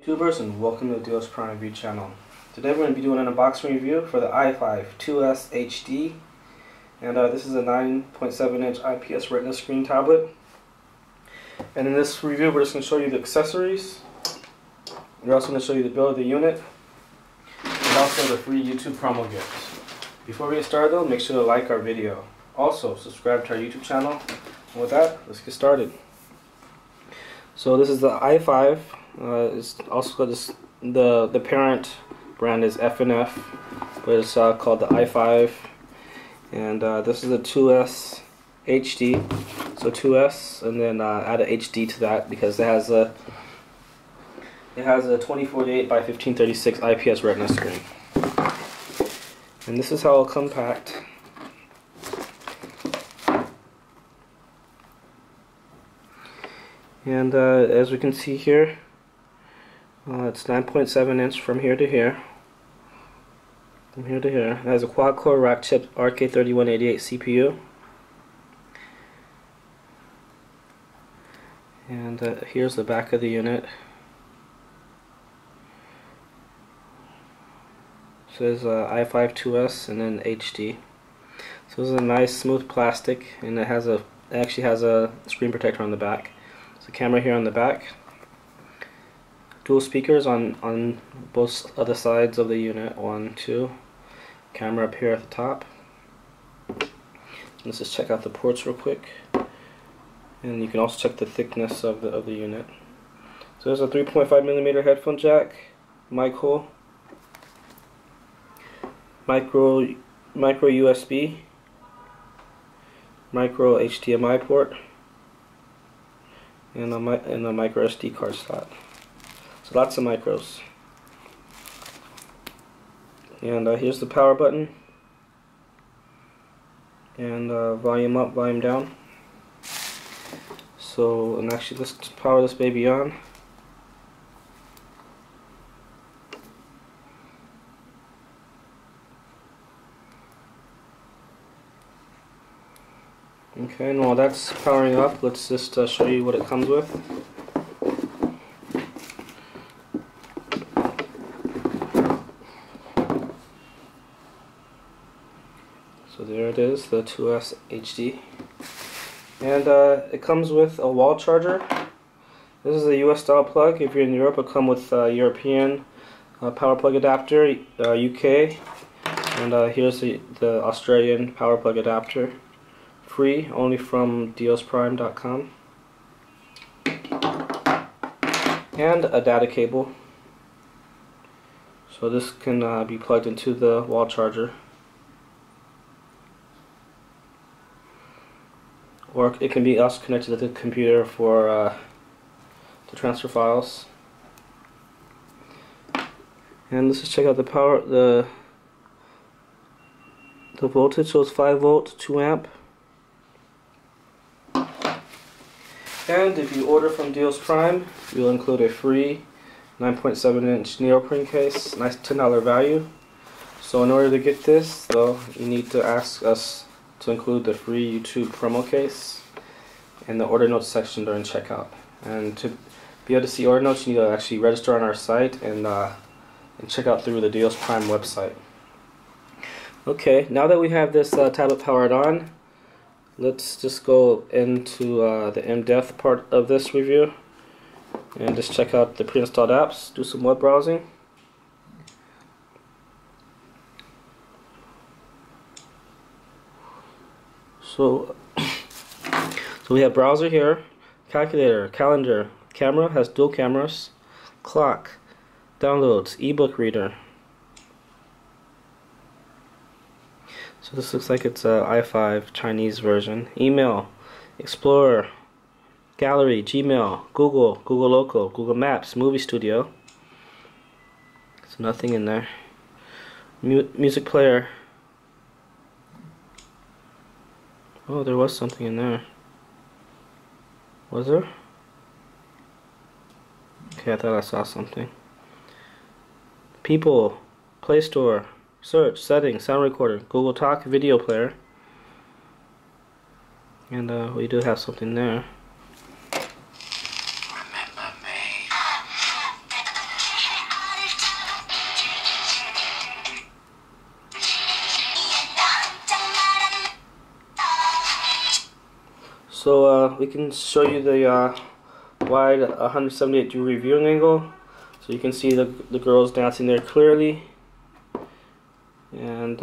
YouTubers, and welcome to the deluxe Prime Review channel. Today we're going to be doing an unboxing review for the iFive 2SHD, and this is a 9.7-inch IPS Retina screen tablet. And in this review we're just going to show you the accessories. We're also going to show you the build of the unit, and also the free YouTube promo gift. Before we get started though, make sure to like our video. Also, subscribe to our YouTube channel. And with that, let's get started. So this is the iFive. It's also the parent brand is F&F, but it's called the iFive, and this is a 2S HD, so 2S, and then add a HD to that because it has a 2048 by 1536 IPS Retina screen, and this is how it'll come packed. And as we can see here, it's 9.7 inch from here to here. From here to here. It has a quad-core rack chip RK3188 CPU. And here's the back of the unit. It says iFive 2S and then HD. So this is a nice smooth plastic, and it actually has a screen protector on the back. There's a camera here on the back. Dual speakers on both other sides of the unit. 1, 2. Camera up here at the top. Let's just check out the ports real quick, and you can also check the thickness of the unit. So there's a 3.5mm headphone jack, mic hole, micro USB, micro HDMI port, and a micro SD card slot. So lots of micros. And here's the power button, and volume up, volume down. So, and actually let's power this baby on. Okay, and while that's powering up, let's just show you what it comes with. So there it is, the 2S HD, and it comes with a wall charger. This is a US style plug. If you're in Europe, it'll come with European power plug adapter, UK, and here's the Australian power plug adapter, free, only from deosprime.com, and a data cable. So this can be plugged into the wall charger, or it can be also connected to the computer for to transfer files. And let's just check out the power. The voltage shows 5 volt, 2 amp. And if you order from Deals Prime, you'll include a free 9.7-inch neoprene case, nice $10 value. So in order to get this, though, you need to ask us to include the free YouTube promo case in the order notes section during checkout. And to be able to see order notes, you need to actually register on our site and check out through the Deals Prime website. Okay, now that we have this tablet powered on, let's just go into the in-depth part of this review and just check out the pre-installed apps, do some web browsing. So we have browser here, calculator, calendar, camera, has dual cameras, clock, downloads, ebook reader. So this looks like it's a iFive Chinese version. Email, Explorer, Gallery, Gmail, Google, Google Local, Google Maps, Movie Studio. There's nothing in there. Music player. Oh, there was something in there. Was there? Okay, I thought I saw something. People, Play Store, search, settings, sound recorder, Google Talk, video player. And we do have something there. Remember me. So we can show you the wide 178-degree viewing angle, so you can see the girls dancing there clearly. And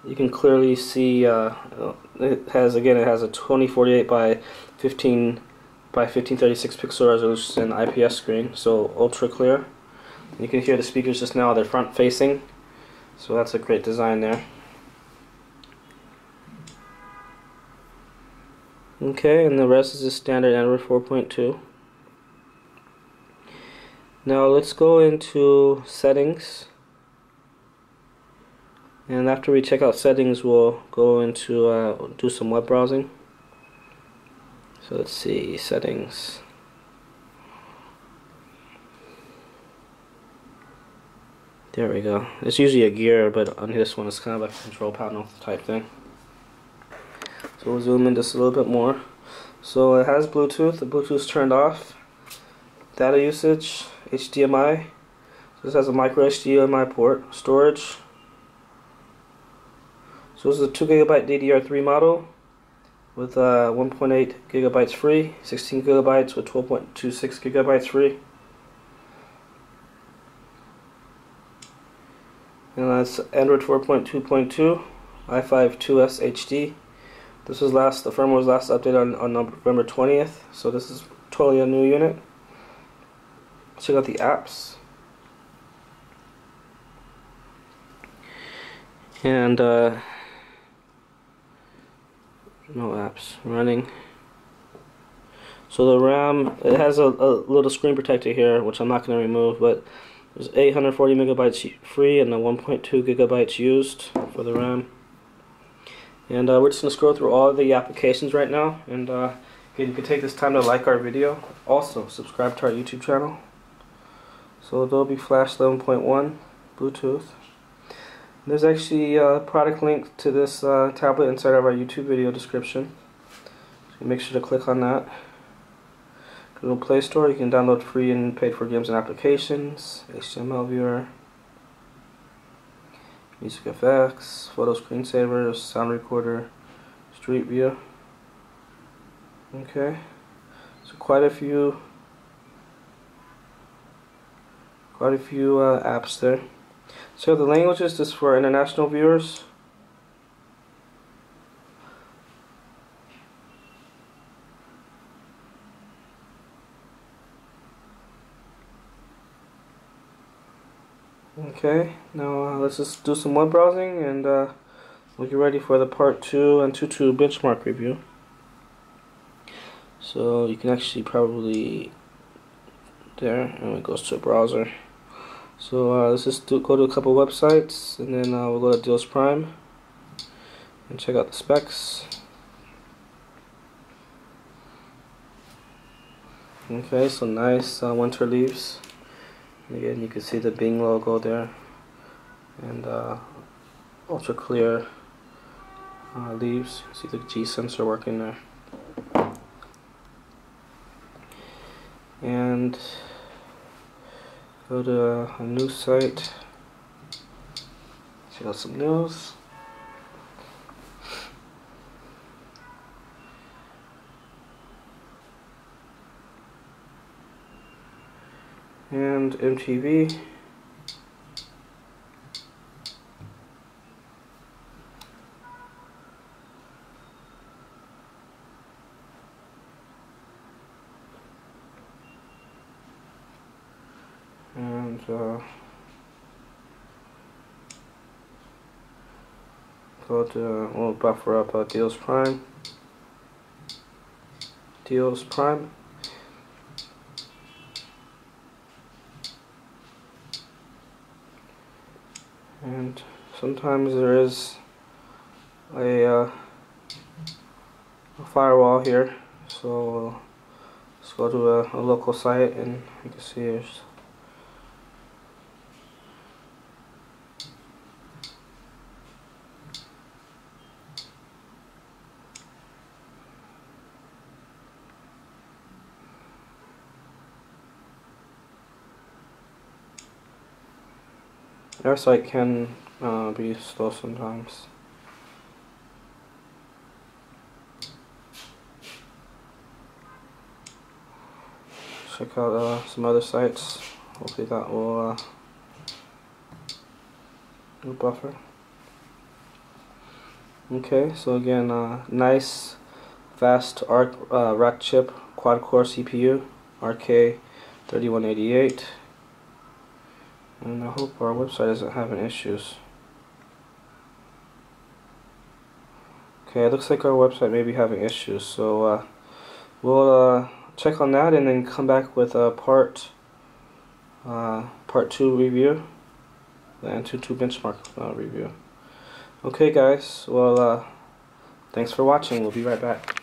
you can clearly see it has a 2048 by 1536 pixel resolution IPS screen, so ultra clear. You can hear the speakers just now; they're front facing, so that's a great design there. Okay, and the rest is just standard Android 4.2. Now let's go into settings, and after we check out settings, we'll go into do some web browsing. So let's see, settings. There we go. It's usually a gear, but on this one it's kind of like a control panel type thing. So we'll zoom in just a little bit more. So it has Bluetooth. The Bluetooth's turned off. Data usage, HDMI. So this has a micro HDMI port. Storage. So this is a 2GB DDR3 model with 1.8 gigabytes free, 16 gigabytes with 12.26 gigabytes free. And that's Android 4.2.2, iFive 2SHD. This was the firmware was last updated on November 20th, so this is totally a new unit. Check out the apps. And no apps running. So the RAM, it has a little screen protector here, which I'm not going to remove, but there's 840 megabytes free and the 1.2 gigabytes used for the RAM. And we're just going to scroll through all of the applications right now, and again, you can take this time to like our video. Also, subscribe to our YouTube channel. So Adobe Flash 11.1, Bluetooth. There's actually a product link to this tablet inside of our YouTube video description. So make sure to click on that. Google Play Store, you can download free and paid for games and applications. HTML viewer, music effects, photo screensavers, sound recorder, street view. Okay, so quite a few apps there. So the languages just for international viewers. Okay, now let's just do some web browsing, and we'll get ready for the part 2 and 2.2 benchmark review. So you can actually probably there, and it goes to a browser. So let's just go to a couple websites, and then we'll go to Deals Prime and check out the specs. Okay, so nice winter leaves. Again, you can see the Bing logo there, and ultra clear leaves. See the G sensor working there. And go to a news site. Check out some news. And MTV. And go to, we'll buffer up Deals Prime. Deals Prime. And sometimes there is a firewall here, so let's go to a local site, and you can see there's Our site can be slow sometimes. Check out some other sites. Hopefully that will buffer. Okay, so again, nice, fast rack chip quad-core CPU, RK3188, and I hope our website isn't having issues. Okay, it looks like our website may be having issues, so we'll check on that and then come back with a part 2 review, the Antutu benchmark review. Okay guys, well thanks for watching. We'll be right back.